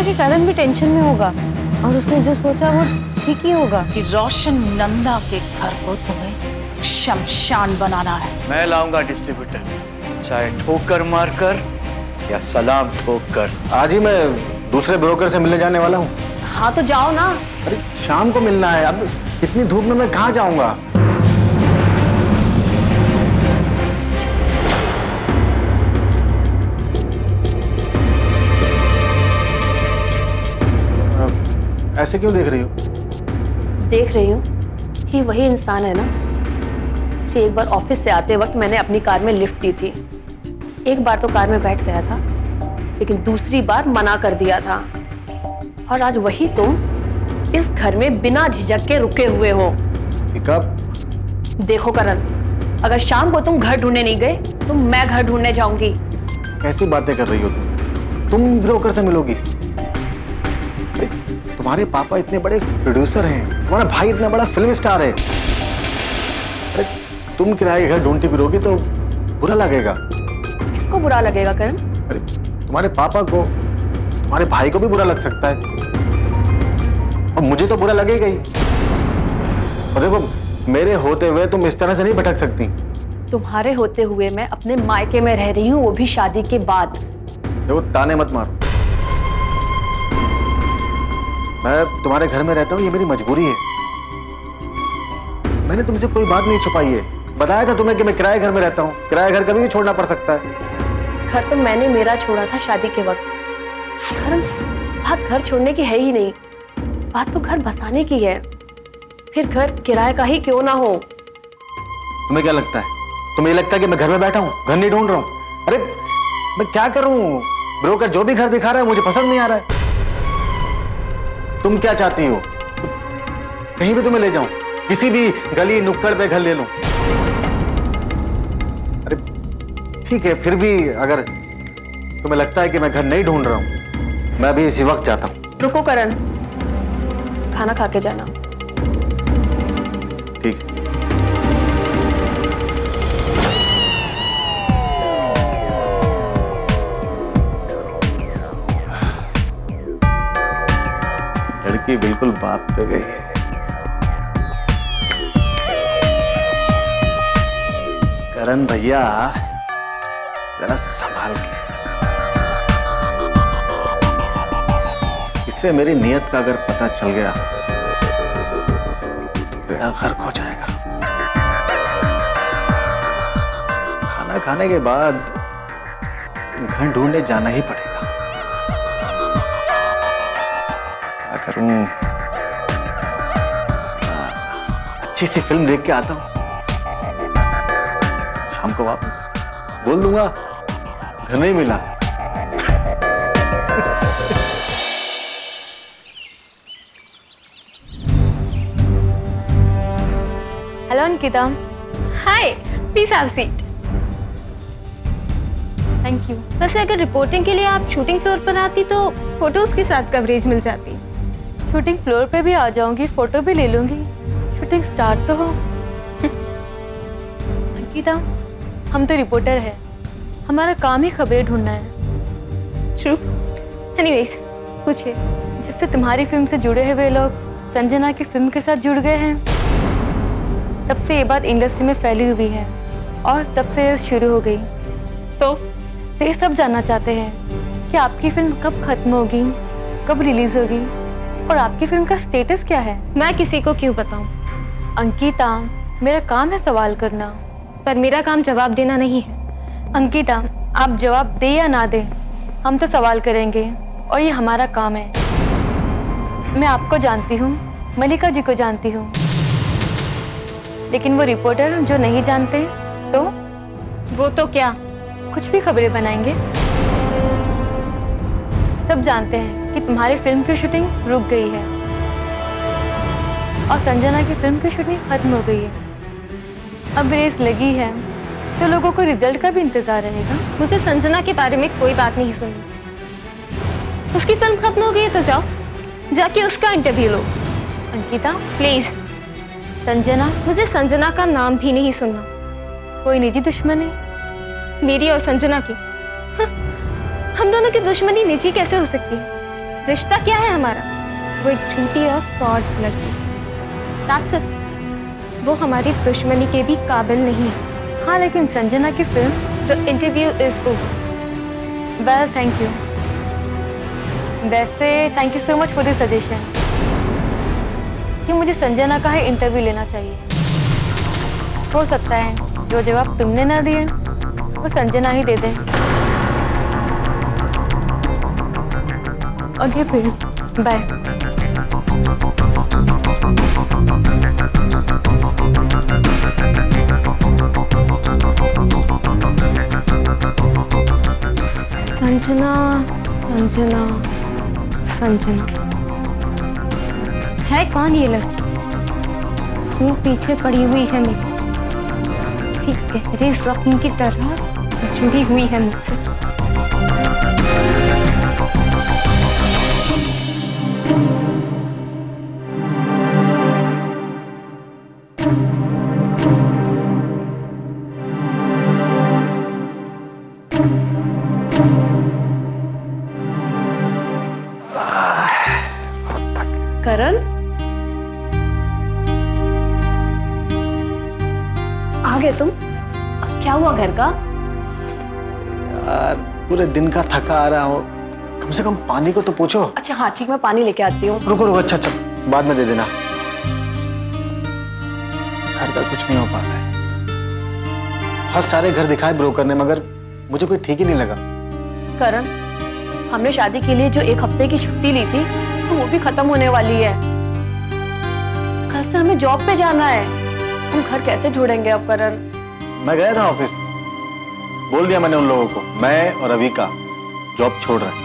कि करण भी टेंशन में होगा और उसने जो सोचा वो ठीक ही होगा कि रोशन नंदा के घर को तुम्हें शमशान बनाना है। मैं लाऊंगा डिस्ट्रीब्यूटर, चाहे ठोकर मारकर या सलाम ठोक। आज ही मैं दूसरे ब्रोकर से मिलने जाने वाला हूँ। हाँ तो जाओ ना। अरे शाम को मिलना है, अब इतनी धूप में मैं कहाँ जाऊंगा। ऐसे क्यों देख रही हो? देख रही हूँ कि वही इंसान है ना जिसे एक बार ऑफिस से आते वक्त मैंने अपनी कार में लिफ्ट दी थी। एक बार तो कार में बैठ गया था, लेकिन दूसरी बार मना कर दिया था। और आज वही तुम इस घर में बिना झिझक के रुके हुए हो। कब? देखो करण, अगर शाम को तुम घर ढूंढने नहीं गए तो मैं घर ढूंढने जाऊंगी। कैसी बातें कर रही हो तुम ब्रोकर से मिलोगी? तुम्हारे पापा इतने बड़े प्रोड्यूसर हैं, तुम्हारा भाई इतना बड़ा फिल्म स्टार है। अरे तुम किराए घर ढूंढती फिरोगी तो बुरा लगेगा। किसको बुरा लगेगा करण? अरे तुम्हारे पापा को, तुम्हारे भाई को भी बुरा लग सकता है और मुझे तो बुरा लगेगा ही। और देखो, मेरे होते हुए तुम इस तरह से नहीं भटक सकती। तुम्हारे होते हुए मैं अपने मायके में रह रही हूँ, वो भी शादी के बाद। देखो, ताने मत मारो। मैं तुम्हारे घर में रहता हूँ, ये मेरी मजबूरी है। मैंने तुमसे कोई बात नहीं छुपाई है। बताया था तुम्हें कि मैं किराए घर में रहता हूँ। किराया घर कभी भी छोड़ना पड़ सकता है। घर तो मैंने मेरा छोड़ा था शादी के वक्त। करण, बात घर छोड़ने की है ही नहीं, बात तो घर बसाने की है। फिर घर किराए का ही क्यों ना हो। तुम्हें क्या लगता है? तुम्हें लगता है कि मैं घर में बैठा हूँ, घर नहीं ढूंढ रहा हूँ? अरे मैं क्या करूँ? ब्रोकर जो भी घर दिखा रहा है मुझे पसंद नहीं आ रहा है। तुम क्या चाहती हो? कहीं भी तुम्हें ले जाऊं, किसी भी गली नुक्कड़ पे घर ले लूं। अरे ठीक है, फिर भी अगर तुम्हें लगता है कि मैं घर नहीं ढूंढ रहा हूं, मैं अभी इसी वक्त जाता हूं। रुको करण, खाना खा के जाना। ठीक है। लड़की बिल्कुल बाप पे गई है। करण भैया, जरा संभाल के। इससे मेरी नियत का अगर पता चल गया, बेड़ा गर्क हो जाएगा। खाना खाने के बाद घर ढूंढने जाना ही पड़ेगा। करूं, अच्छी सी फिल्म देख के आता हूं, शाम को वापस बोल दूंगा घर नहीं मिला। Hello Ankita. Hi, please have seat. Thank you. वैसे अगर रिपोर्टिंग के लिए आप शूटिंग फ्लोर पर आती तो फोटोज के साथ कवरेज मिल जाती। शूटिंग फ्लोर पे भी आ जाऊंगी, फोटो भी ले लूंगी, शूटिंग स्टार्ट तो हो। अंकिता, हम तो रिपोर्टर हैं, हमारा काम ही खबरें ढूंढना है। ट्रू। एनीवेज, पूछिए। जब से तुम्हारी फिल्म से जुड़े हुए लोग संजना की फिल्म के साथ जुड़ गए हैं, तब से ये बात इंडस्ट्री में फैली हुई है और तब से ये शुरू हो गई। तो ये सब जानना चाहते हैं कि आपकी फिल्म कब खत्म होगी, कब रिलीज होगी और आपकी फिल्म का स्टेटस क्या है। मैं किसी को क्यों बताऊं? अंकिता, मेरा काम है सवाल करना, पर मेरा काम जवाब देना नहीं है। अंकिता, आप जवाब दे या ना दे, हम तो सवाल करेंगे और ये हमारा काम है। मैं आपको जानती हूँ, मलिका जी को जानती हूँ, लेकिन वो रिपोर्टर जो नहीं जानते तो वो तो क्या, कुछ भी खबरें बनाएंगे। सब जानते हैं कि तुम्हारी फिल्म की शूटिंग रुक गई है और संजना की फिल्म की शूटिंग खत्म हो गई है। अब रेस लगी है तो लोगों को रिजल्ट का भी इंतजार रहेगा। मुझे संजना के बारे में कोई बात नहीं सुननी। उसकी फिल्म खत्म हो गई है तो जाओ, जाके उसका interview low. Ankita please. Sanjana, मुझे संजना का नाम भी नहीं सुनना। कोई निजी दुश्मनी? मेरी और संजना की? हम दोनों की दुश्मनी निजी कैसे हो सकती है? रिश्ता क्या है हमारा? वो एक झूठी और फ्रॉड लड़की। That's it. वो हमारी दुश्मनी के भी काबिल नहीं है। हाँ, लेकिन संजना की film. The interview is over. Well, thank you. वैसे thank you so much for the suggestion कि मुझे संजना का ही इंटरव्यू लेना चाहिए। हो सकता है जो जवाब तुमने ना दिए वो संजना ही दे दे। ओके फिर बाय। संजना, संजना, संजना। है कौन ये लड़की? क्यों पीछे पड़ी हुई है मेरी? किसी गहरे जख्म की तरह जुड़ी हुई है मुझसे। करण, आ गए तुम? क्या हुआ घर का? यार पूरे दिन का थका आ रहा हो, कम से कम पानी को तो पूछो। अच्छा हाँ ठीक, मैं पानी लेके आती हूँ। रुको रुको, अच्छा अच्छा बाद में दे देना। घर का कुछ नहीं हो पा रहा है। बहुत सारे घर दिखाए ब्रोकर ने, मगर मुझे कोई ठीक ही नहीं लगा। करण, हमने शादी के लिए जो 1 हफ्ते की छुट्टी ली थी तो वो भी खत्म होने वाली है। कल से हमें जॉब पे जाना है। हम घर कैसे ढूंढेंगे अब करण? मैं गया था ऑफिस, बोल दिया मैंने उन लोगों को, मैं और अविका जॉब छोड़ रहे हैं।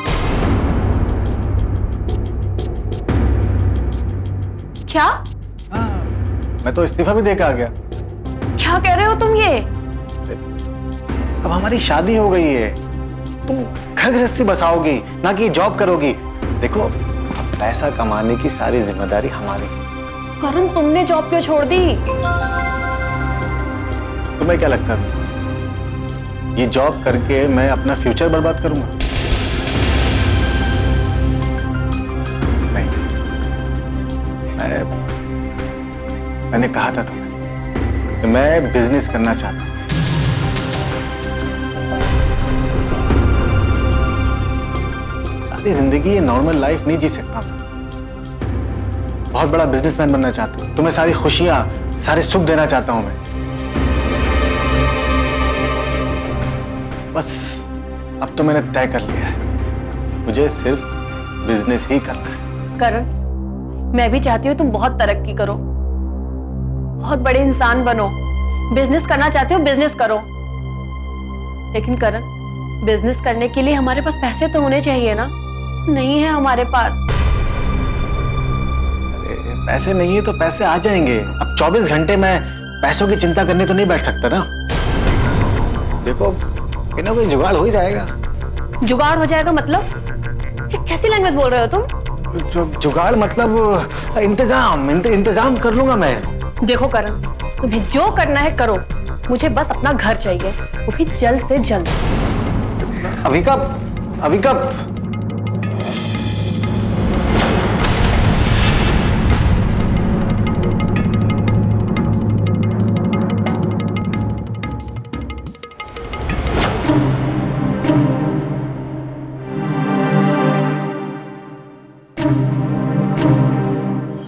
क्या? मैं तो इस्तीफा भी देकर आ गया। क्या कह रहे हो तुम ये? अब हमारी शादी हो गई है, तुम घर गृहस्थी बसाओगी ना कि जॉब करोगी। देखो अब पैसा कमाने की सारी जिम्मेदारी हमारी। करण, तुमने जॉब क्यों छोड़ दी? तुम्हें क्या लगता है ये जॉब करके मैं अपना फ्यूचर बर्बाद करूंगा? नहीं, मैंने कहा था तुम्हें कि मैं बिजनेस करना चाहता हूं। सारी जिंदगी ये नॉर्मल लाइफ नहीं जी सकता मैं। बहुत बड़ा बिजनेसमैन बनना चाहता हूं, तुम्हें सारी खुशियां, सारे सुख देना चाहता हूं मैं। बस अब तो मैंने तय कर लिया है, मुझे सिर्फ बिजनेस ही करना है। करण, मैं भी चाहती हूँ तुम बहुत तरक्की करो, बहुत बड़े इंसान बनो। बिजनेस करना चाहते हो, बिजनेस करो। लेकिन करण, बिजनेस करने के लिए हमारे पास पैसे तो होने चाहिए ना। नहीं है हमारे पास। अरे पैसे नहीं है तो पैसे आ जाएंगे। अब 24 घंटे मैं पैसों की चिंता करने तो नहीं बैठ सकता ना। देखो कोई ना कोई जुगाड़ हो ही जाएगा। जुगाड़ हो जाएगा मतलब? ये कैसी लैंग्वेज बोल रहे हो तुम? जुगाड़ मतलब इंतजाम कर लूंगा मैं। देखो करण, तुम्हें जो करना है करो, मुझे बस अपना घर चाहिए, वो भी जल्द से जल्द। अविका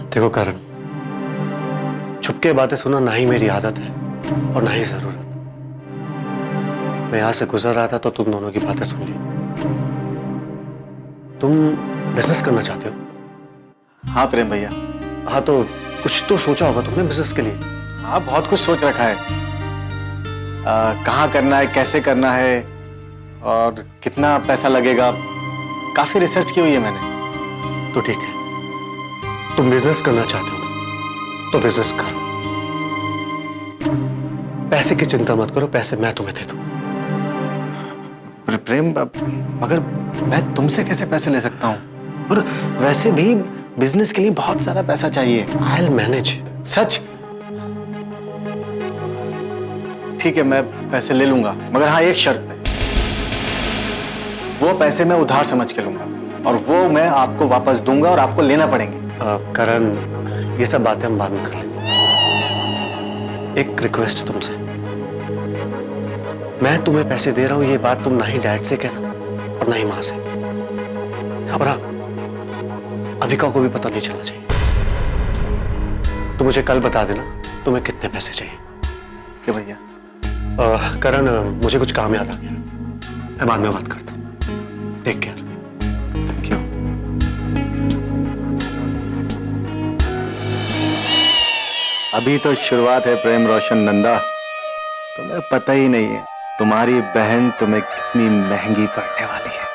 देखो करण, छुपके बातें सुनना ना ही मेरी आदत है और ना ही जरूरत। मैं यहां से गुजर रहा था तो तुम दोनों की बातें सुन ली। तुम बिजनेस करना चाहते हो? हाँ प्रेम भैया। हाँ तो कुछ तो सोचा होगा तुमने बिजनेस के लिए? हाँ बहुत कुछ सोच रखा है। कहाँ करना है, कैसे करना है और कितना पैसा लगेगा, काफी रिसर्च की हुई है मैंने। तो ठीक है, तुम बिजनेस करना चाहते हो तो बिजनेस करो। पैसे की चिंता मत करो, पैसे मैं तुम्हें दे दूं। प्रेम मगर मैं तुमसे कैसे पैसे ले सकता हूँ? और वैसे भी बिजनेस के लिए बहुत सारा पैसा चाहिए। I will manage. सच? ठीक है, मैं पैसे ले लूंगा, मगर हाँ एक शर्त पे। वो पैसे मैं उधार समझ के लूंगा। और वो मैं आपको वापस दूंगा और आपको लेना पड़ेंगे। करण, ये सब बातें हम बाद में कर लेंगे। एक रिक्वेस्ट है तुमसे, मैं तुम्हें पैसे दे रहा हूं, ये बात तुम ना ही डैड से कहना और ना ही मां से। और हाँ, अविका को भी पता नहीं चलना चाहिए। तो मुझे कल बता देना तुम्हें कितने पैसे चाहिए। कि भैया करण, मुझे कुछ काम याद आ गया, मैं बाद में बात करता हूँ। Take care. Thank you. अभी तो शुरुआत है प्रेम रोशन नंदा, तुम्हें पता ही नहीं है तुम्हारी बहन तुम्हें कितनी महंगी पड़ने वाली है।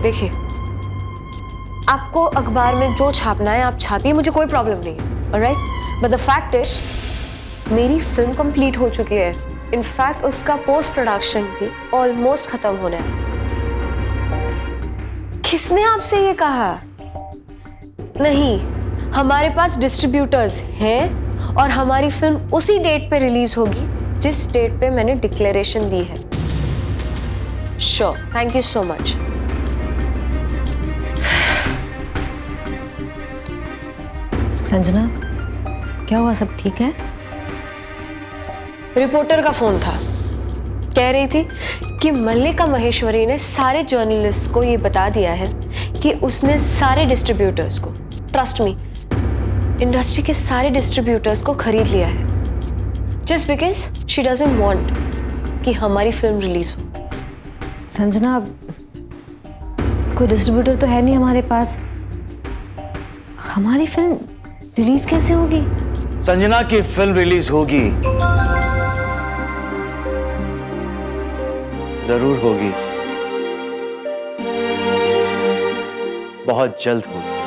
देखिए, आपको अखबार में जो छापना है आप छापिए, मुझे कोई प्रॉब्लम नहीं है, alright? But the fact is मेरी फिल्म कंप्लीट हो चुकी है। इनफैक्ट उसका पोस्ट प्रोडक्शन भी ऑलमोस्ट खत्म होने है। किसने आपसे ये कहा? नहीं, हमारे पास डिस्ट्रीब्यूटर्स हैं और हमारी फिल्म उसी डेट पे रिलीज होगी जिस डेट पे मैंने डिक्लेरेशन दी है। Sure, thank you so much. Sanjana, क्या हुआ? सब ठीक है? रिपोर्टर का फोन था, कह रही थी कि मल्लिका महेश्वरी ने सारे जर्नलिस्ट को ये बता दिया है कि उसने सारे डिस्ट्रीब्यूटर्स को, ट्रस्ट मी, इंडस्ट्री के सारे डिस्ट्रीब्यूटर्स को खरीद लिया है, just because she doesn't want कि हमारी फिल्म रिलीज हो। संजना, कोई डिस्ट्रीब्यूटर तो है नहीं हमारे पास, हमारी फिल्म रिलीज कैसे होगी? संजना की फिल्म रिलीज होगी, जरूर होगी, बहुत जल्द होगी।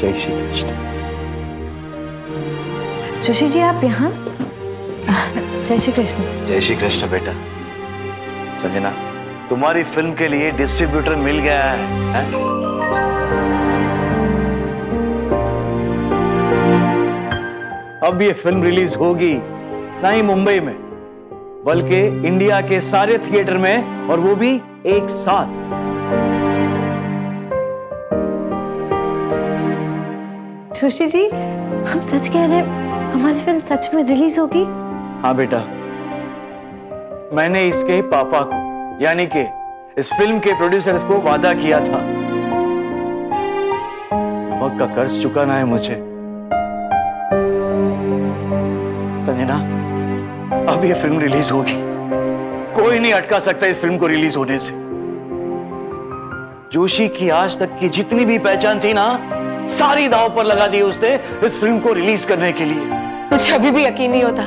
जय श्री कृष्ण। जोशी जी, आप यहाँ? जय श्री कृष्ण। जय श्री कृष्ण बेटा। संजना, तुम्हारी फिल्म के लिए डिस्ट्रीब्यूटर मिल गया है? अब ये फिल्म रिलीज होगी ना ही मुंबई में, बल्कि इंडिया के सारे थिएटर में, और वो भी एक साथ। जोशी जी, हम सच कह रहे हैं, हमारी फिल्म सच में रिलीज होगी? हाँ बेटा, मैंने इसके पापा को, यानी कि इस फिल्म के प्रोड्यूसर्स को वादा किया था। नमक का कर्ज चुकाना है मुझे। संजना, अब ये फिल्म रिलीज होगी, कोई नहीं अटका सकता इस फिल्म को रिलीज होने से। जोशी की आज तक की जितनी भी पहचान थी ना, सारी दांव पर लगा दी उसने इस फिल्म को रिलीज करने के लिए। मुझे अभी भी यकीन नहीं होता,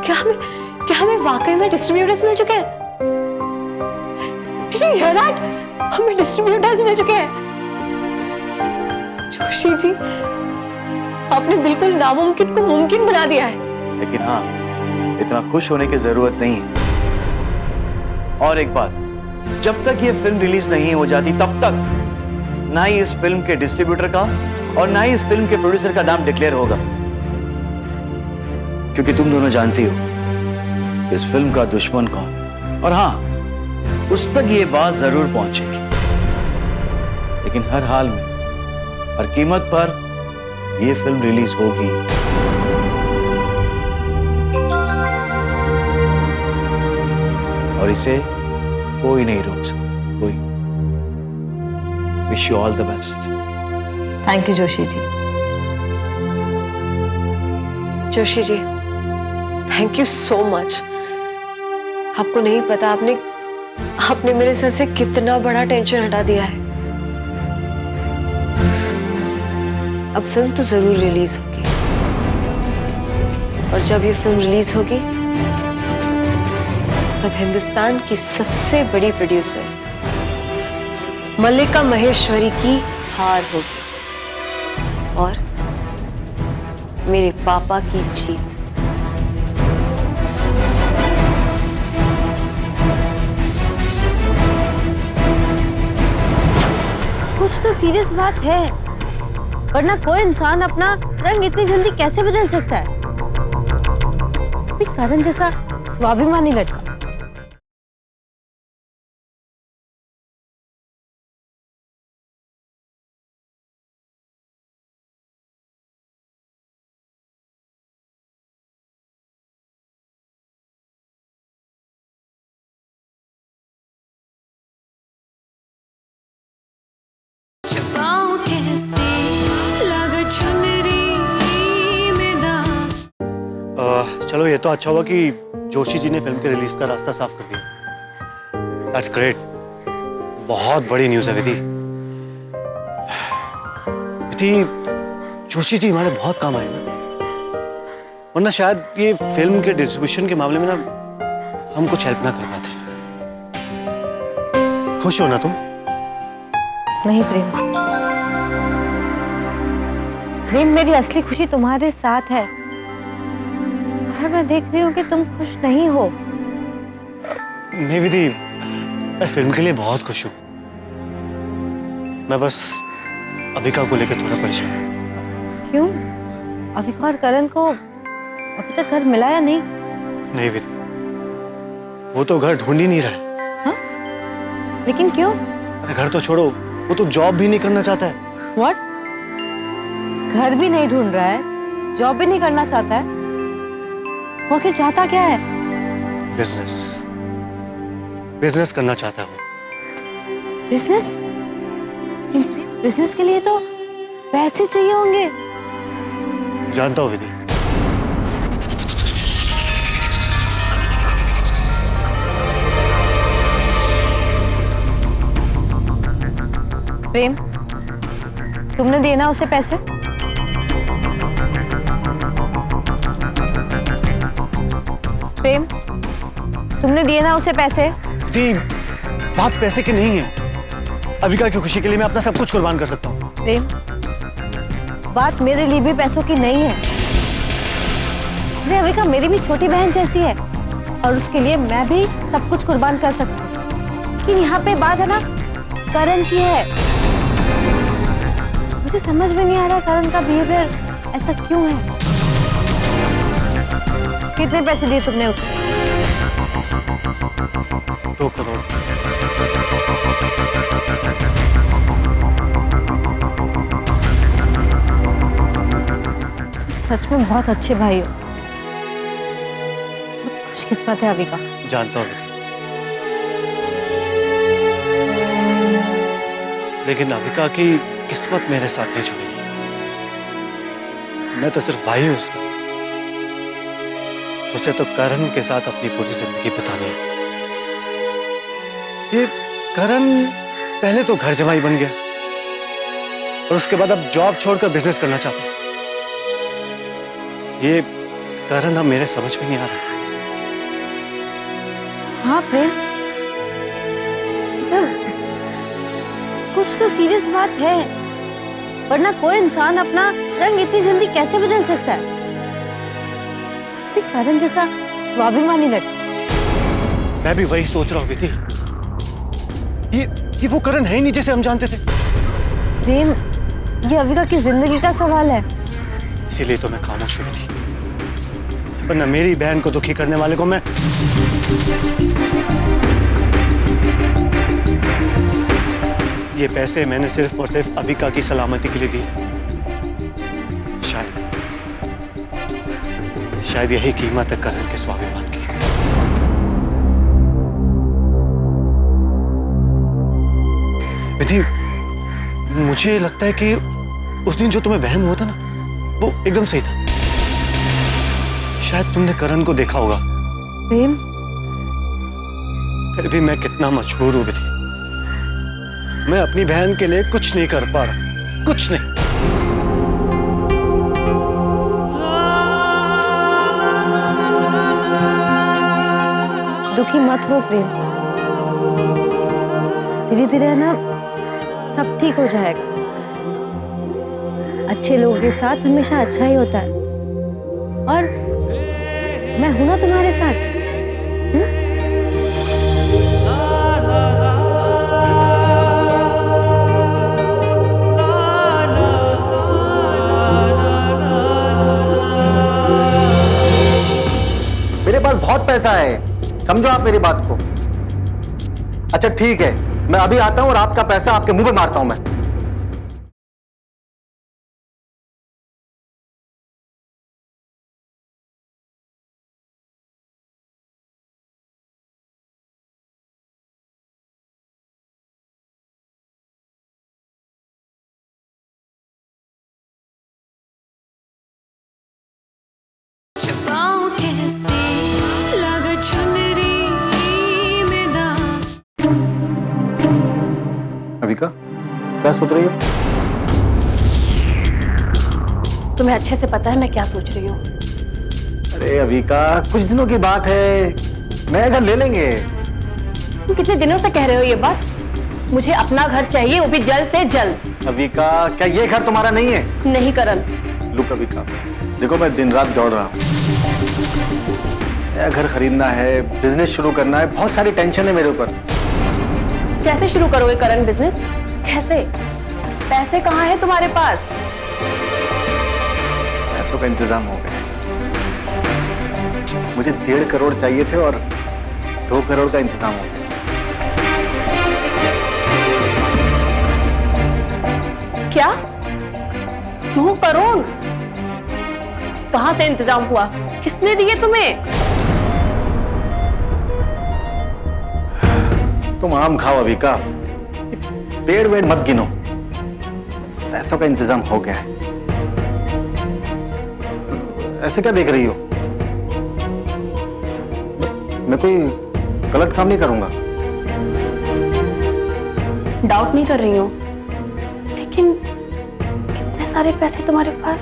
क्या हमें वाकई में डिस्ट्रीब्यूटर्स मिल चुके हैं? Did you hear that? हमें डिस्ट्रीब्यूटर्स मिल चुके हैं। जोशी जी, आपने बिल्कुल नामुमकिन को मुमकिन बना दिया है। लेकिन हाँ, इतना खुश होने की जरूरत नहीं है। और एक बात, जब तक ये फिल्म रिलीज नहीं हो जाती, तब तक ना ही इस फिल्म के डिस्ट्रीब्यूटर का और ना ही इस फिल्म के प्रोड्यूसर का नाम डिक्लेयर होगा, क्योंकि तुम दोनों जानती हो इस फिल्म का दुश्मन कौन। और हाँ, उस तक ये बात जरूर पहुंचेगी, लेकिन हर हाल में, हर कीमत पर ये फिल्म रिलीज होगी। और इसे कोई नहीं रोक सकता, कोई। Wish you all the best. Thank you Joshi ji. Joshi ji, thank you so much. आपको नहीं पता आपने मेरे सर से कितना बड़ा टेंशन हटा दिया है। अब फिल्म तो जरूर रिलीज होगी, और जब ये फिल्म रिलीज होगी तब हिंदुस्तान की सबसे बड़ी प्रोड्यूसर मल्लिका महेश्वरी की हार होगी और मेरे पापा की जीत। कुछ तो सीरियस बात है। वरना कोई इंसान अपना रंग इतनी जल्दी कैसे बदल सकता है? भी करण जैसा स्वाभिमानी लड़का। चलो ये तो अच्छा हुआ कि जोशी जी ने फिल्म के रिलीज का रास्ता साफ कर दिया। That's great. बहुत बड़ी न्यूज़ है विधि। विधि, जोशी जी हमारे बहुत काम आए ना, वरना शायद ये फिल्म के डिस्ट्रीब्यूशन के मामले में ना हम कुछ हेल्प ना कर पाते। खुश हो ना तुम? नहीं प्रेम, प्रेम मेरी असली खुशी तुम्हारे साथ है और मैं देख रही हूँ कि तुम खुश नहीं हो। नहीं विधि, मैं फिल्म के लिए बहुत खुश हूँ। मैं बस अविका को लेकर थोड़ा परेशान हूँ। क्यों? अविका और करण को अभी तक घर मिला या नहीं? नहीं विधि, वो तो घर ढूंढ ही नहीं रहा है। हाँ? लेकिन क्यों? अरे घर तो छोड़ो, वो तो जॉब भी नहीं करना चाहता है। What? घर भी नहीं ढूंढ रहा है, जॉब भी नहीं करना चाहता है, वो आखिर चाहता क्या है? बिजनेस, बिजनेस करना चाहता है वो। बिजनेस? बिजनेस के लिए तो पैसे चाहिए होंगे। जानता हूँ विधि। प्रेम, तुमने दिए ना उसे पैसे? प्रेम, तुमने दिए ना उसे पैसे? विधि, बात पैसे की नहीं है। अविका की खुशी के लिए मैं अपना सब कुछ कुर्बान कर सकता हूँ। प्रेम, बात मेरे लिए भी पैसों की नहीं है। अरे अविका मेरी भी छोटी बहन जैसी है और उसके लिए मैं भी सब कुछ कुर्बान कर सकती हूँ। लेकिन यहाँ पे बात है ना करण की है। मुझे समझ में नहीं आ रहा करण का बिहेवियर ऐसा क्यों है। कितने पैसे दिए तुमने उसे? 2 करोड़। तुम सच में बहुत अच्छे भाई हो। बहुत खुशकिस्मत है अविका। जानता हूँ विधि, लेकिन अविका की किस्मत मेरे साथ नहीं जुड़ी। मैं तो सिर्फ भाई हूं उसका। उसे तो करण के साथ अपनी पूरी जिंदगी बितानी है। ये करण पहले तो घर जमाई बन गया और उसके बाद अब जॉब छोड़कर बिजनेस करना चाहता है। ये करण अब मेरे समझ में नहीं आ रहा। हाँ प्रेम, कुछ तो सीरियस बात है, वरना कोई इंसान अपना रंग इतनी जल्दी कैसे बदल सकता है? करण जैसा स्वाभिमानी लड़का। मैं भी वही सोच रहा हूँ विधि। ये वो करण है ही नहीं जैसे हम जानते थे। प्रेम, ये अविका की जिंदगी का सवाल है। इसीलिए तो मैं खामोश हुई थी, वरना मेरी बहन को दुखी करने वाले को मैं ये पैसे मैंने सिर्फ और सिर्फ अविका की सलामती के लिए दिए। शायद यही कीमत है करण के स्वाभिमान की। विधि, मुझे लगता है कि उस दिन जो तुम्हें वहम हुआ था ना, वो एकदम सही था। शायद तुमने करण को देखा होगा। प्रेम, फिर भी मैं कितना मजबूर हूं विधि। मैं अपनी बहन के लिए कुछ नहीं कर पा रहा, कुछ नहीं। दुखी मत हो प्रेम, धीरे धीरे ना सब ठीक हो जाएगा। अच्छे लोगों के साथ हमेशा अच्छा ही होता है और मैं हूं ना तुम्हारे साथ। मेरे पास बहुत पैसा है, समझो आप मेरी बात को। अच्छा ठीक है, मैं अभी आता हूं और आपका पैसा आपके मुंह पे मारता हूं मैं। छुपाऊं कैसे लगा चुनरी में दाग। अविका, क्या सोच रही हो? तुम्हें अच्छे से पता है मैं क्या सोच रही हूँ। अरे अविका, कुछ दिनों की बात है, नया घर ले लेंगे। तुम कितने दिनों से कह रहे हो ये बात? मुझे अपना घर चाहिए, वो भी जल्द से जल्द। अविका, क्या ये घर तुम्हारा नहीं है? नहीं करण। लुक अविका, देखो मैं दिन रात दौड़ रहा हूँ, नया घर खरीदना है, बिजनेस शुरू करना है, बहुत सारी टेंशन है मेरे ऊपर। कैसे शुरू करोगे करण बिजनेस? कैसे? पैसे कहाँ है तुम्हारे पास? पैसों का इंतजाम हो गया है। मुझे 1.5 करोड़ चाहिए थे और 2 करोड़ का इंतजाम हो गया। क्या? 2 करोड़? कहाँ से इंतजाम हुआ? किसने दिए तुम्हें? तुम आम खाओ अविका, पेड़ वेड़ मत गिनो, पैसों का इंतजाम हो गया है। ऐसे क्या देख रही हो? मैं कोई गलत काम नहीं करूंगा। डाउट नहीं कर रही हूँ, लेकिन इतने सारे पैसे तुम्हारे पास?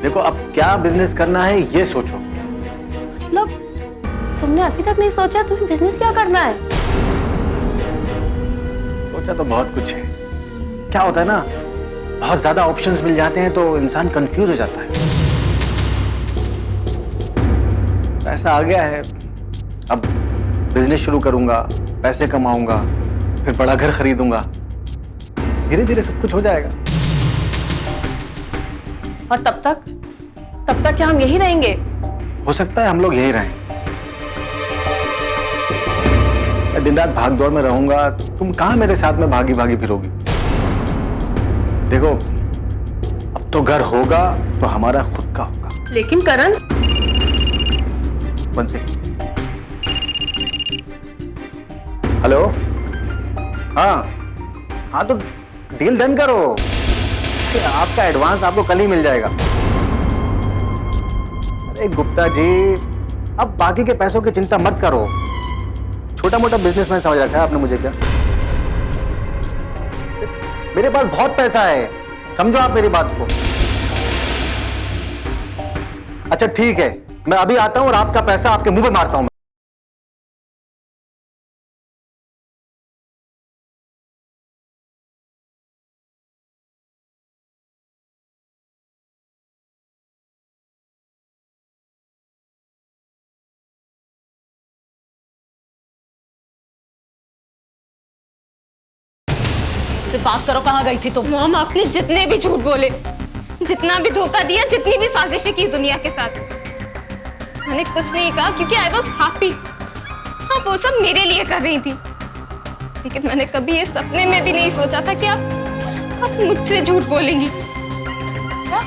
देखो, अब क्या बिजनेस करना है ये सोचो। मतलब तुमने अभी तक नहीं सोचा तुम्हें बिजनेस क्या करना है? सोचा तो बहुत कुछ है। क्या होता है ना, बहुत ज्यादा ऑप्शंस मिल जाते हैं तो इंसान कंफ्यूज हो जाता है। पैसा आ गया है, अब बिजनेस शुरू करूंगा, पैसे कमाऊंगा, फिर बड़ा घर खरीदूंगा, धीरे धीरे सब कुछ हो जाएगा। और तब तक क्या हम यही रहेंगे? हो सकता है हम लोग यही रहें। मैं दिन रात भाग दौड़ में रहूंगा, तुम कहां मेरे साथ में भागी भागी फिरोगी? देखो, अब तो घर होगा तो हमारा खुद का होगा। लेकिन करण, वन सेकंड। हेलो, हाँ तो डील डन करो, आपका एडवांस आपको कल ही मिल जाएगा। अरे गुप्ता जी, अब बाकी के पैसों की चिंता मत करो, छोटा मोटा बिजनेसमैन समझ रखा है आपने मुझे क्या? मेरे पास बहुत पैसा है, समझो आप मेरी बात को। अच्छा ठीक है, मैं अभी आता हूं और आपका पैसा आपके मुंह पे मारता हूं। से पास करो, कहाँ गई थी तुम? मॉम, आपने जितने भी झूठ बोले, जितना भी धोखा दिया, जितनी भी साजिशें की दुनिया के साथ, मैंने कुछ नहीं कहा क्योंकि आई वॉज हैप्पी। हाँ, वो सब मेरे लिए कर रही थी, लेकिन मैंने कभी ये सपने में भी नहीं सोचा था कि आप मुझसे झूठ बोलेंगी। क्या?